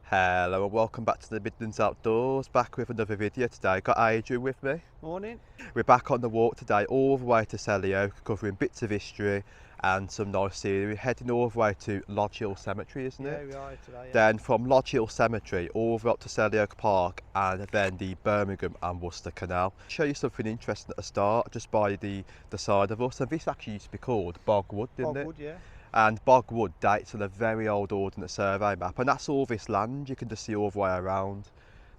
Hello and welcome back to the Midlands Outdoors, back with another video today. Got Adrian with me. Morning. We're back on the walk today all the way to Selly, covering bits of history and some nice scenery. We're heading all the way to Lodge Hill Cemetery, isn't it? Yeah, we are today. Yeah. Then from Lodge Hill Cemetery all the way up to Selly Park and then the Birmingham and Worcester Canal. Show you something interesting at the start, just by the side of us. And this actually used to be called Bogwood, didn't it? Bogwood, yeah. And Bogwood dates on a very old Ordnance Survey map, and that's all this land you can just see all the way around.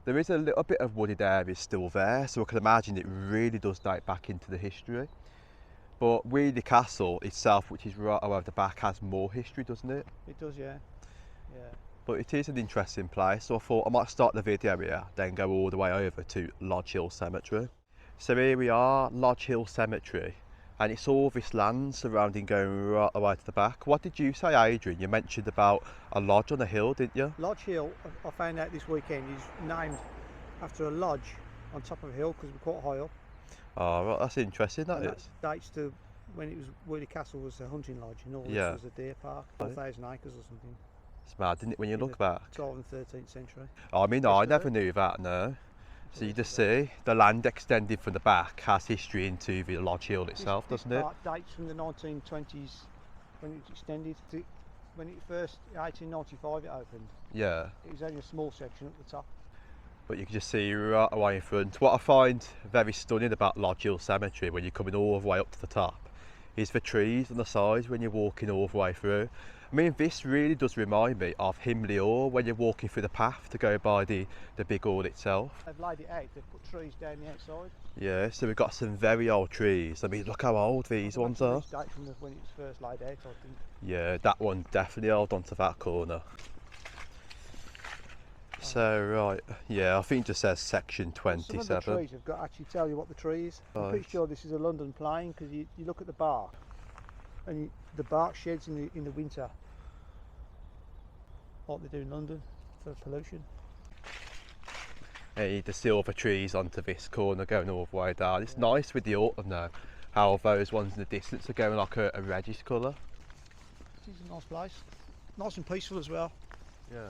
There is a little bit of wooded area still there, so I can imagine it really does date back into the history. But Weoley Castle itself, which is right over the back, has more history, doesn't it? It does, yeah. Yeah. But it is an interesting place, so I thought I might start the video here, then go all the way over to Lodge Hill Cemetery. So here we are, Lodge Hill Cemetery. And it's all this land surrounding going right away to the back. What did you say, Adrian? You mentioned about a lodge on a hill, didn't you? Lodge Hill, I found out this weekend, is named after a lodge on top of a hill because we're quite high up. Oh, right, that's interesting, that is. Dates to when it was Weoley Castle was a hunting lodge and all this was a deer park, 4,000 acres or something. It's mad, isn't it, when you look back? 12th and 13th century. I mean, I never knew that, no. So you just see, the land extended from the back has history into the Lodge Hill itself, doesn't it? Part dates from the 1920s when it extended to when it first, 1895 it opened. Yeah. It was only a small section at the top. But you can just see right away in front. What I find very stunning about Lodge Hill Cemetery when you're coming all the way up to the top is the trees on the sides when you're walking all the way through. I mean, this really does remind me of Himley Hall when you're walking through the path to go by the big hall itself. They've laid it out, they've put trees down the outside. Yeah, so we've got some very old trees. I mean, look how old these ones are. Date from when it was first laid out, I think. Yeah, that one definitely held onto that corner. So, right, yeah, I think it just says section 27. Some of the trees have got to actually tell you what the tree is. I'm pretty sure this is a London plane because you look at the bark and the bark sheds in the winter like they do in London for pollution. Yeah, the silver trees onto this corner going all the way down. It's nice with the autumn now, how those ones in the distance are going like a reddish colour. This is a nice place. Nice and peaceful as well. Yeah.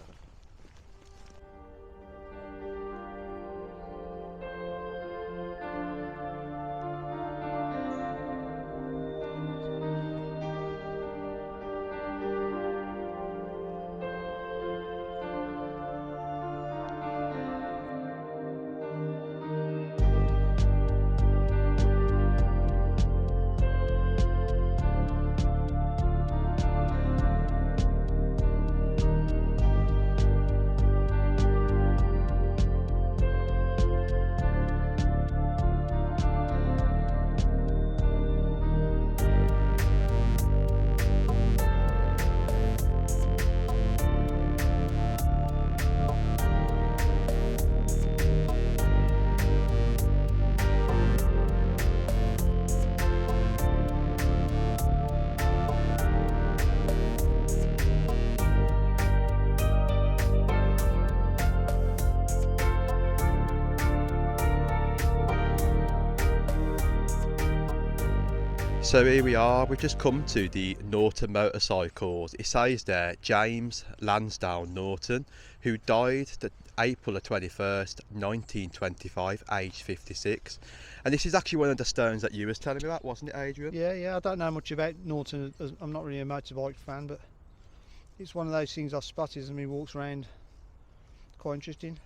So here we are, we've just come to the Norton motorcycles. It says there, James Lansdowne Norton, who died April the 21st, 1925, aged 56. And this is actually one of the stones that you was telling me about, wasn't it, Adrian? Yeah, I don't know much about Norton. I'm not really a motorbike fan, but it's one of those things I've spotted and he walks around. Quite interesting.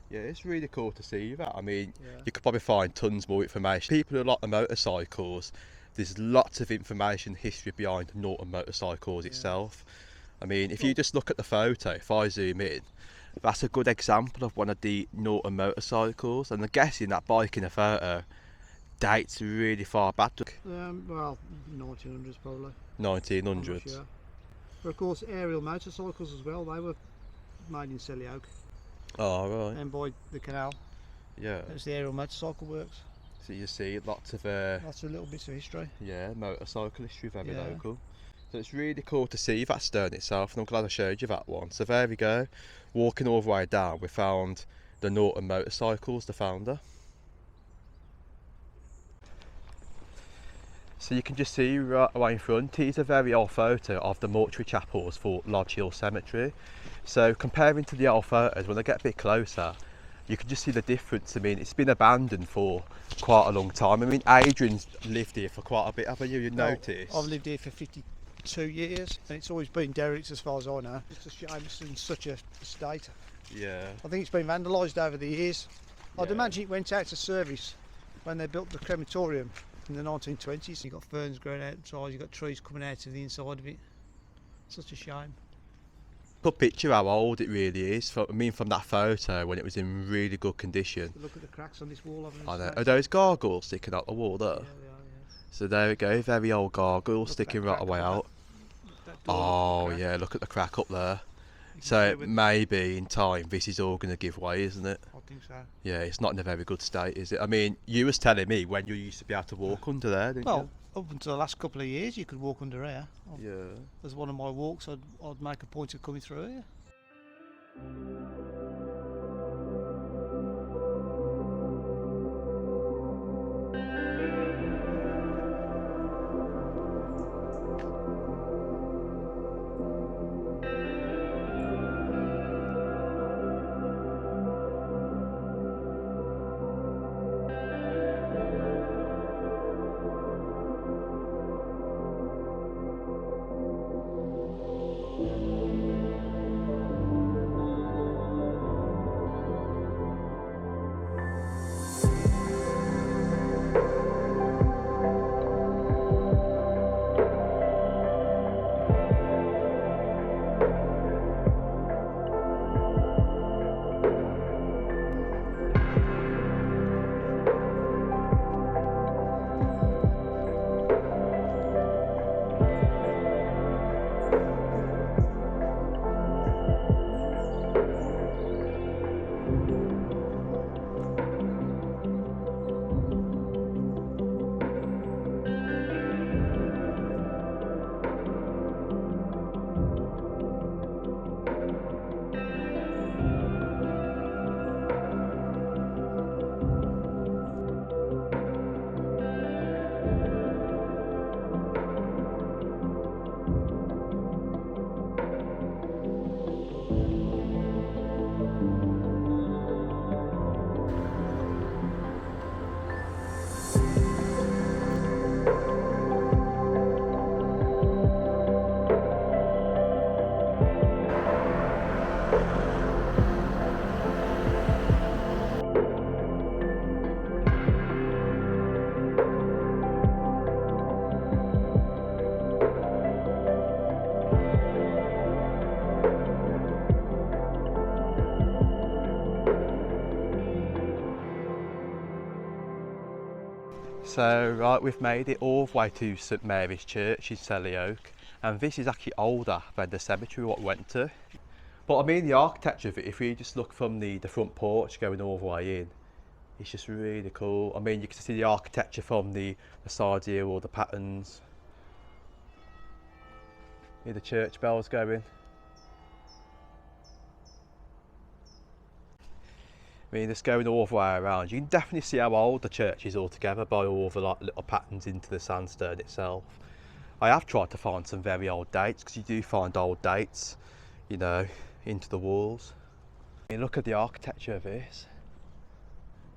Yeah, it's really cool to see that. I mean, you could probably find tons more information. People who like the motorcycles, there's lots of information, history behind Norton motorcycles itself. I mean, if you just look at the photo, if I zoom in, that's a good example of one of the Norton motorcycles, and I'm guessing that bike in the photo dates really far back. Well, 1900s probably. 1900s. Sure. But of course, aerial motorcycles as well, they were made in Selly. Oh, right. And by the canal. Yeah. That's the aerial motorcycle works. So you see lots of little bits of history. Yeah, motorcycle history, very local. So it's really cool to see that stone itself, and I'm glad I showed you that one. So there we go, walking all the way down, we found the Norton motorcycles, the founder. So you can just see right away in front, here's a very old photo of the mortuary chapels for Lodge Hill Cemetery. So comparing to the old photos, when I get a bit closer, you can just see the difference. I mean, it's been abandoned for quite a long time. I mean, Adrian's lived here for quite a bit, haven't you? You noticed? I've lived here for 52 years and it's always been derelict as far as I know. It's a shame it's in such a state. Yeah. I think it's been vandalised over the years. I'd Yeah. imagine it went out to service when they built the crematorium in the 1920s. You've got ferns growing outside, you've got trees coming out of the inside of it. Such a shame. Put picture how old it really is. I mean, from that photo when it was in really good condition. Look at the cracks on this wall. I know. Are those gargoyles sticking out the wall there? Yeah, they are, yeah. So there we go, very old gargoyle Look at sticking that right crack away up out. that door, Oh look at the crack. yeah, look at the crack up there. You can So see with- maybe in time this is all going to give way, isn't it? I think so. Yeah, it's not in a very good state, is it? I mean, you was telling me when you used to be able to walk under there, didn't Well, up until the last couple of years, you could walk under here. you? Yeah. As one of my walks, I'd make a point of coming through here. So right, we've made it all the way to St Mary's Church in Selly Oak, and this is actually older than the cemetery what we went to. But I mean, the architecture of it, if you just look from the front porch going all the way in, it's just really cool. I mean, you can see the architecture from the sides here, all the patterns. Hear the church bells going. I mean, just going all the way around, you can definitely see how old the church is altogether by all the like little patterns into the sandstone itself. I have tried to find some very old dates, because you do find old dates, you know, into the walls. I mean, look at the architecture of this.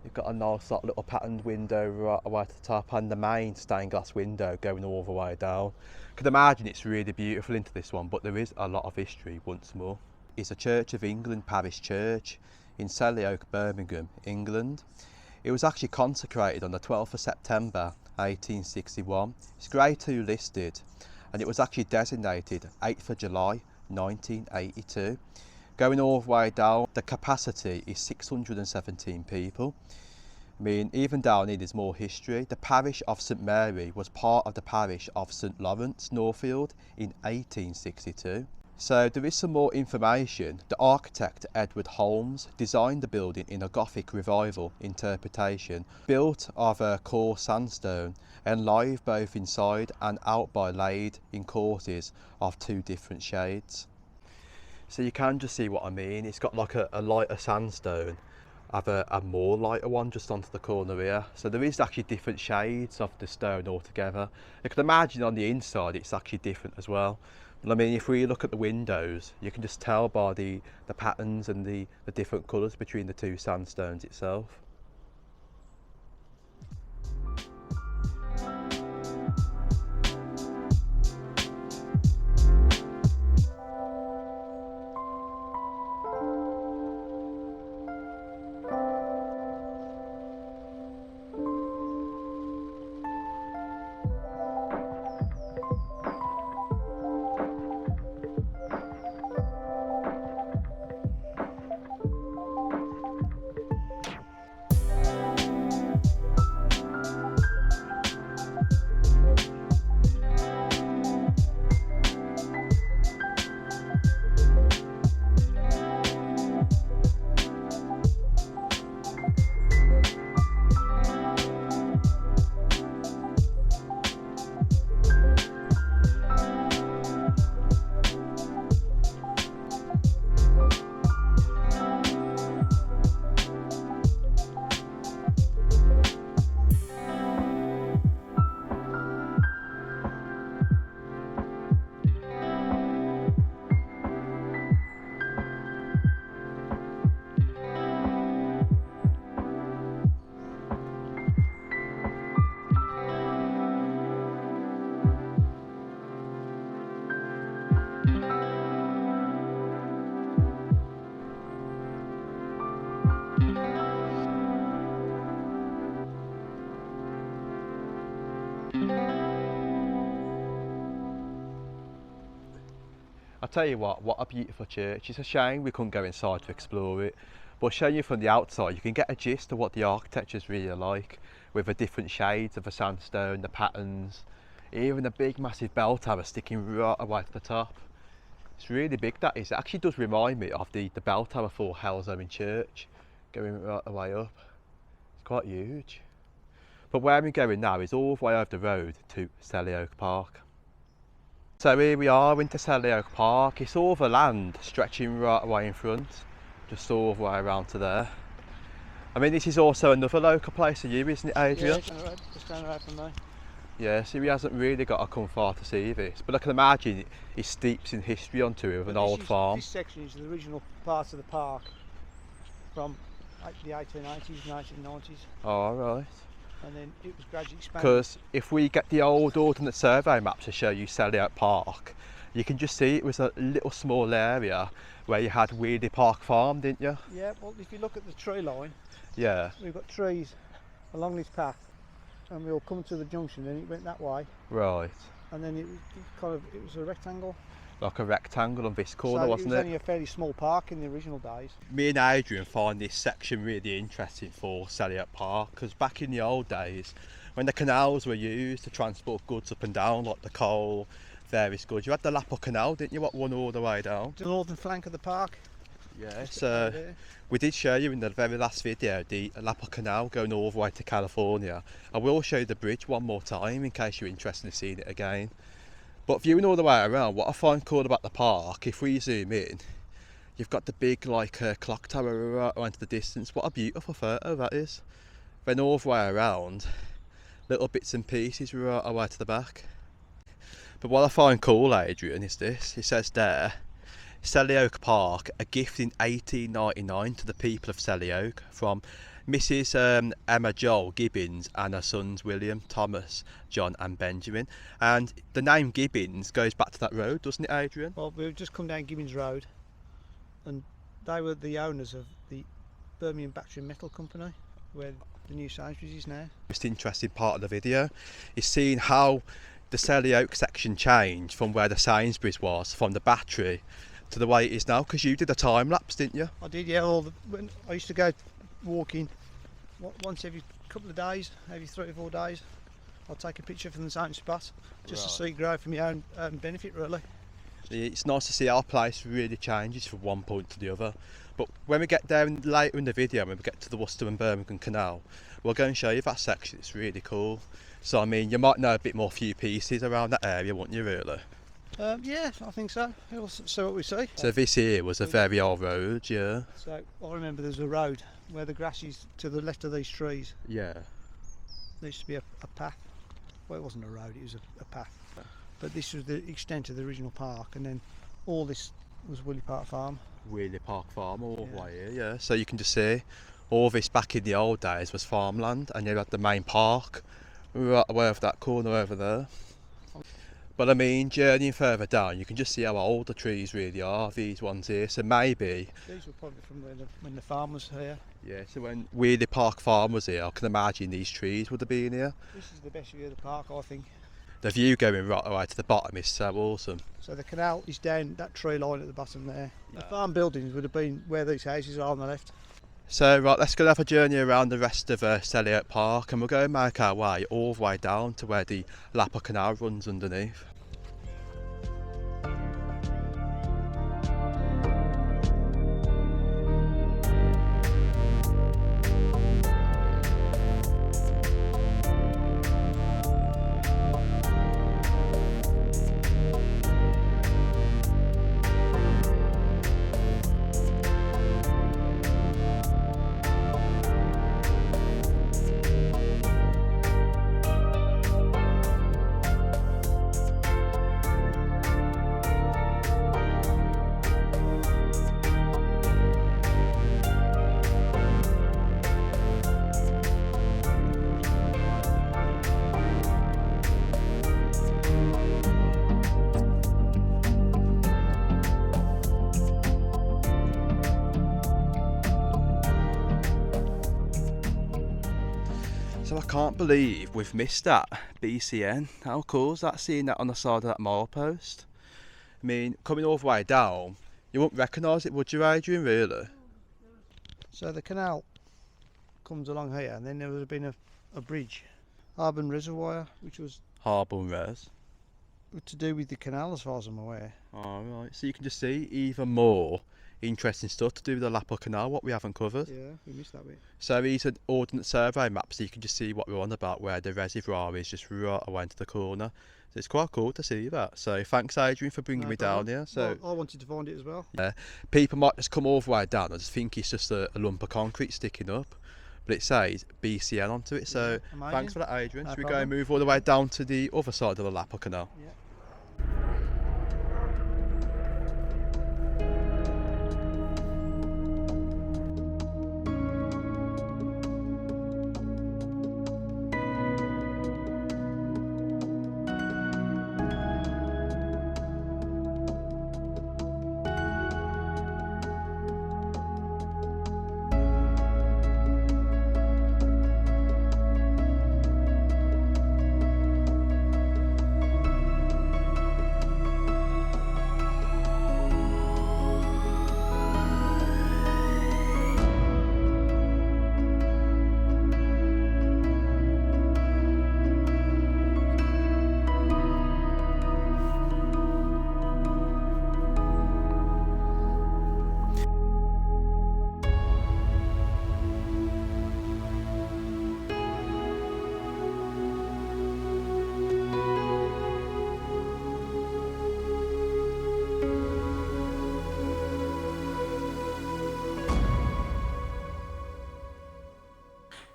You've got a nice like, little patterned window right away to the top, and the main stained glass window going all the way down. I could imagine it's really beautiful into this one, but there is a lot of history once more. It's a Church of England parish church in Selly Oak, Birmingham, England. It was actually consecrated on the 12th of September 1861. It's Grade 2 listed, and it was actually designated 8th of July 1982. Going all the way down, the capacity is 617 people. I mean, even down here there's more history. The parish of St Mary was part of the parish of St Lawrence, Northfield in 1862. So there is some more information. The architect Edward Holmes designed the building in a Gothic revival interpretation, built of a coarse sandstone, enlivened both inside and out by laid in courses of two different shades. So you can just see what I mean. It's got like a lighter sandstone, have a more lighter one just onto the corner here. So there is actually different shades of the stone altogether. You can imagine on the inside it's actually different as well. But I mean, if we look at the windows, you can just tell by the patterns and the different colours between the two sandstones itself. I'll tell you what a beautiful church. It's a shame we couldn't go inside to explore it, but showing you from the outside you can get a gist of what the architecture is really like, with the different shades of the sandstone, the patterns, even a big massive bell tower sticking right away to the top. It's really big, that is. It actually does remind me of the bell tower for Halesowen Church, going right the way up. It's quite huge. But where we're going now is all the way over the road to Selly Oak Park. So here we are into Selly Oak Park. It's all the land stretching right away in front, just all the way around to there. I mean, this is also another local place for you, isn't it, Adrian? Yeah, just down the road from me. Yeah, so he hasn't really got to come far to see this, but I can imagine he steeps in history onto it with an old farm. This section is the original part of the park from the 1880s, 1990s. Oh, right. And then it was gradually expanded. Because if we get the old Ordnance Survey map to show you Selly Oak Park, you can just see it was a little small area where you had Weoley Park Farm, didn't you? Yeah, well, if you look at the tree line, yeah, we've got trees along this path, and we'll come to the junction, and it went that way. Right. And then it was a rectangle. Like a rectangle on this corner, so wasn't it was it? only a fairly small park in the original days. Me and Adrian find this section really interesting for Selly Oak Park, because back in the old days, when the canals were used to transport goods up and down, like the coal, various goods, you had the Lappa Canal, didn't you, what won all the way down? The northern flank of the park. Yeah, so we did show you in the very last video the Lappa Canal going all the way to California. I will show you the bridge one more time in case you're interested in seeing it again. But viewing all the way around, what I find cool about the park, if we zoom in, you've got the big clock tower right into the distance. What a beautiful photo that is. Then all the way around, little bits and pieces right away to the back. But what I find cool, Adrian, is this. It says there, Selly Oak Park, a gift in 1899 to the people of Selly Oak from Mrs. Emma Joel Gibbons and her sons William, Thomas, John and Benjamin. And the name Gibbons goes back to that road, doesn't it, Adrian? Well, we've just come down Gibbons Road, and they were the owners of the Birmingham Battery and Metal Company, where the new Sainsbury's is now. Most interesting part of the video is seeing how the Selly Oak section changed from where the Sainsbury's was, from the battery, to the way it is now, because you did a time lapse, didn't you? I did, yeah. When I used to go walking once every couple of days, every 3 or 4 days. I'll take a picture from the same spot, just to see it grow for my own benefit, really. It's nice to see our place really changes from one point to the other. But when we get there later in the video, when we get to the Worcester and Birmingham canal, we'll go and show you that section. It's really cool. So I mean, you might know a bit more few pieces around that area, won't you, really? Yeah, I think so. We'll see what we see. So this here was a very old road, yeah. So I remember there's a road where the grass is to the left of these trees. Yeah. There used to be a path. Well, it wasn't a road, it was a path. But this was the extent of the original park, and then all this was Woolly Park Farm. Weoley Park Farm all the way here, yeah. So you can just see all this back in the old days was farmland, and you had the main park right away over that corner over there. But I mean, journeying further down, you can just see how old the trees really are, these ones here. So maybe... These were probably from when the farm was here. Yeah, so when Weoley Park Farm was here, I can imagine these trees would have been here. This is the best view of the park, I think. The view going right away to the bottom is so awesome. So the canal is down that tree line at the bottom there. The farm buildings would have been where these houses are on the left. So right, let's go have a journey around the rest of Selly Park, and we'll go and make our way all the way down to where the Lapper Canal runs underneath. So I can't believe we've missed that BCN. How cool is that, seeing that on the side of that milepost? I mean, coming all the way down, you wouldn't recognise it, would you, Adrian, really? So the canal comes along here, and then there would have been a bridge, Harbin Reservoir, which was Harbin Res. to do with the canal as far as I'm aware. Oh, right. So you can just see even more interesting stuff to do with the Lapper Canal, what we haven't covered. Yeah, we missed that bit. So these are Ordnance Survey maps, so you can just see what we're on about, where the reservoir is just right away into the corner. So it's quite cool to see that. So thanks, Adrian, for bringing me down here. So well, I wanted to find it as well. Yeah, people might just come all the way down and just think it's just a lump of concrete sticking up, but it says BCN onto it. So amazing. Thanks for that, Adrian. No Should we go problem. and move all the way down to the other side of the Lapper Canal? Yeah.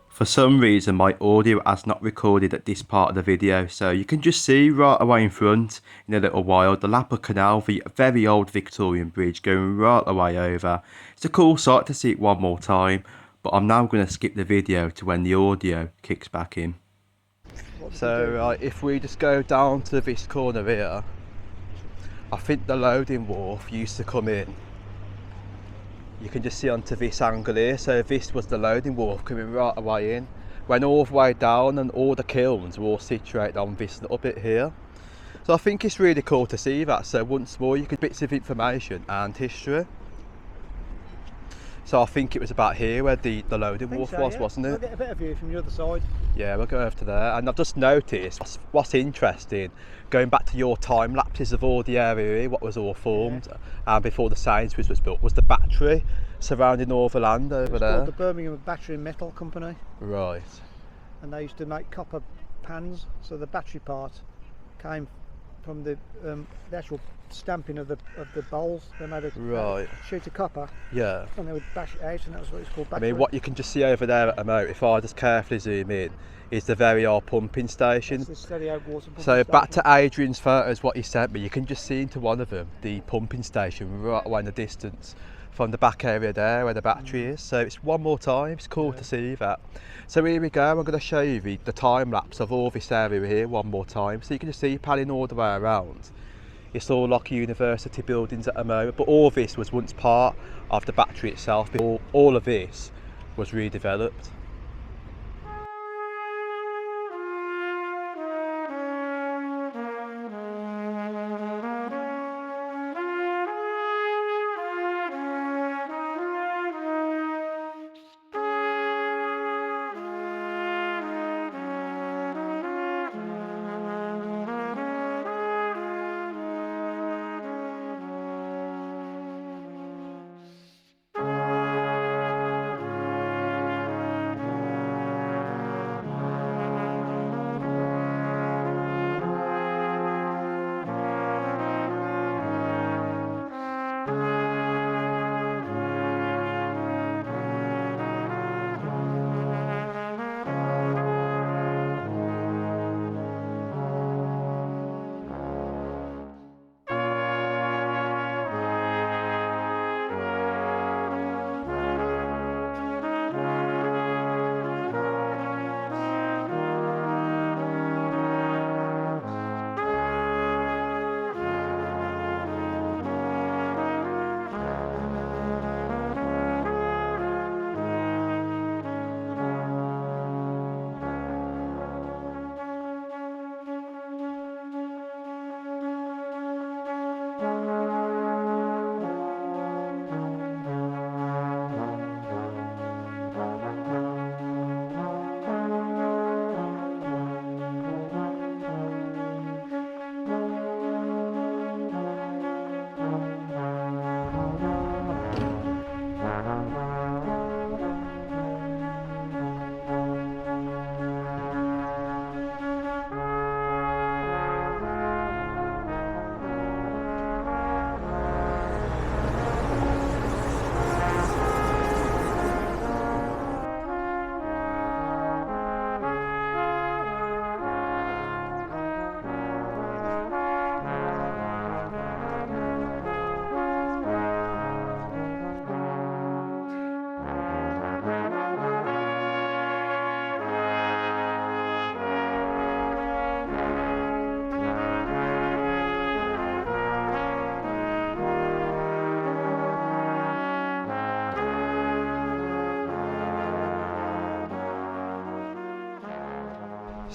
For some reason my audio has not recorded at this part of the video, so you can just see right away in front in a little while the Lapper Canal, the very old Victorian bridge going right away over. It's a cool sight to see it one more time, but I'm now going to skip the video to when the audio kicks back in. So if we just go down to this corner here, I think the loading wharf used to come in. You can just see onto this angle here, so this was the loading wharf coming right away in. Went all the way down and all the kilns were all situated on this little bit here. So I think it's really cool to see that. So once more you get bits of information and history. So I think it was about here where the loading wharf was, yeah. wasn't it? We'll get a better view from the other side. Yeah, we'll go over to there, and I've just noticed what's interesting, going back to your time lapses of all the area here, what was all formed before the Sainsbury's was built, was the battery surrounding all the land over there. Called the Birmingham Battery and Metal Company, Right. and they used to make copper pans, so the battery part came the actual stamping of the bowls. They made a sheet of copper. Yeah. And they would bash it out, and that was what it's called. I mean, what you can just see over there at the moment, if I just carefully zoom in, is the very old pumping station. That's the steady out water pumping So station. back to Adrian's photos, what he sent me, you can just see into one of them the pumping station right away in the distance from the back area there where the battery is. So it's one more time, it's cool to see that. So here we go, I'm going to show you the time lapse of all this area here one more time, so you can just see panning all the way around. It's all like university buildings at the moment, but all this was once part of the battery itself. All of this was redeveloped.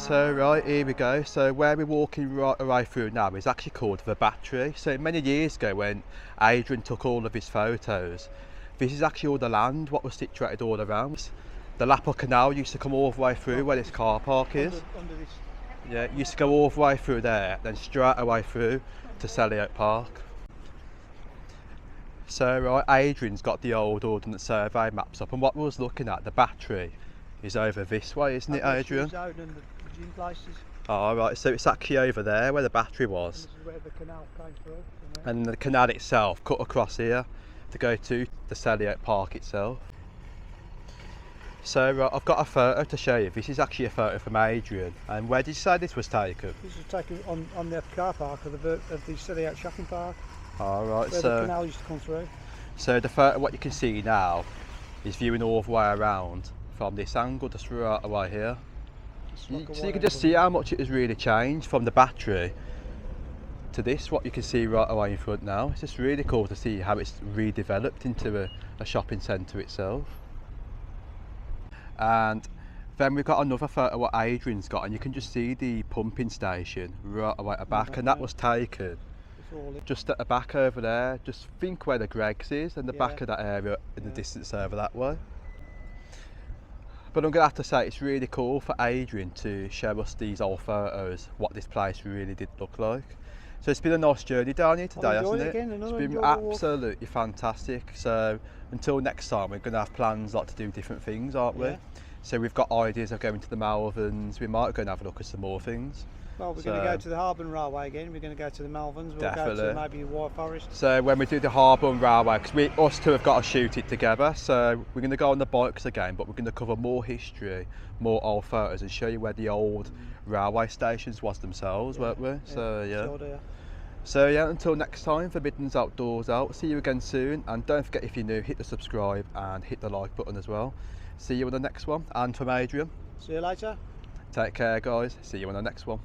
So right, here we go. So where we're walking right away through now is actually called the Battery. So many years ago when Adrian took all of his photos, this is actually all the land, what was situated all around. The Lapper Canal used to come all the way through where this car park is. Under this. Yeah, it used to go all the way through there, then straight away through to Selly Park. So right, Adrian's got the old Ordnance Survey maps up, and what we was looking at, the Battery, is over this way, isn't it, Adrian? Oh right, so it's actually over there where the Battery was. And this is where the canal came through. And the canal itself cut across here to go to the Selly Park itself. So right, I've got a photo to show you. This is actually a photo from Adrian. And where did you say this was taken? This was taken on the car park of the Selly shopping park. All right, where so the canal used to come through. So the photo, what you can see now, is viewing all the way around from this angle, just right away here. So you can just see how much it has really changed from the Battery to this, what you can see right away in front now. It's just really cool to see how it's redeveloped into a shopping centre itself. And then we've got another photo what Adrian's got, and you can just see the pumping station right away at the back, and that was taken just at the back over there. Just think where the Greggs is, and the back of that area in the distance over that way. But I'm going to have to say it's really cool for Adrian to show us these old photos, what this place really did look like. So it's been a nice journey down here today, hasn't it? It's been absolutely fantastic. So until next time, we're going to have plans like to do different things, aren't we? So we've got ideas of going to the Malverns. We might go and have a look at some more things. Well, we're going to go to the Harbour Railway again. We're going to go to the Malverns. We'll Definitely. go to maybe White Forest. So when we do the Harbour Railway, because us two have got to shoot it together, so we're going to go on the bikes again, but we're going to cover more history, more old photos, and show you where the old railway stations was themselves, weren't we? So yeah. So yeah, until next time for Midlands Outdoors Out, see you again soon, and don't forget, if you're new, hit the subscribe and hit the like button as well. See you on the next one, and from Adrian, See you later. take care guys, see you on the next one.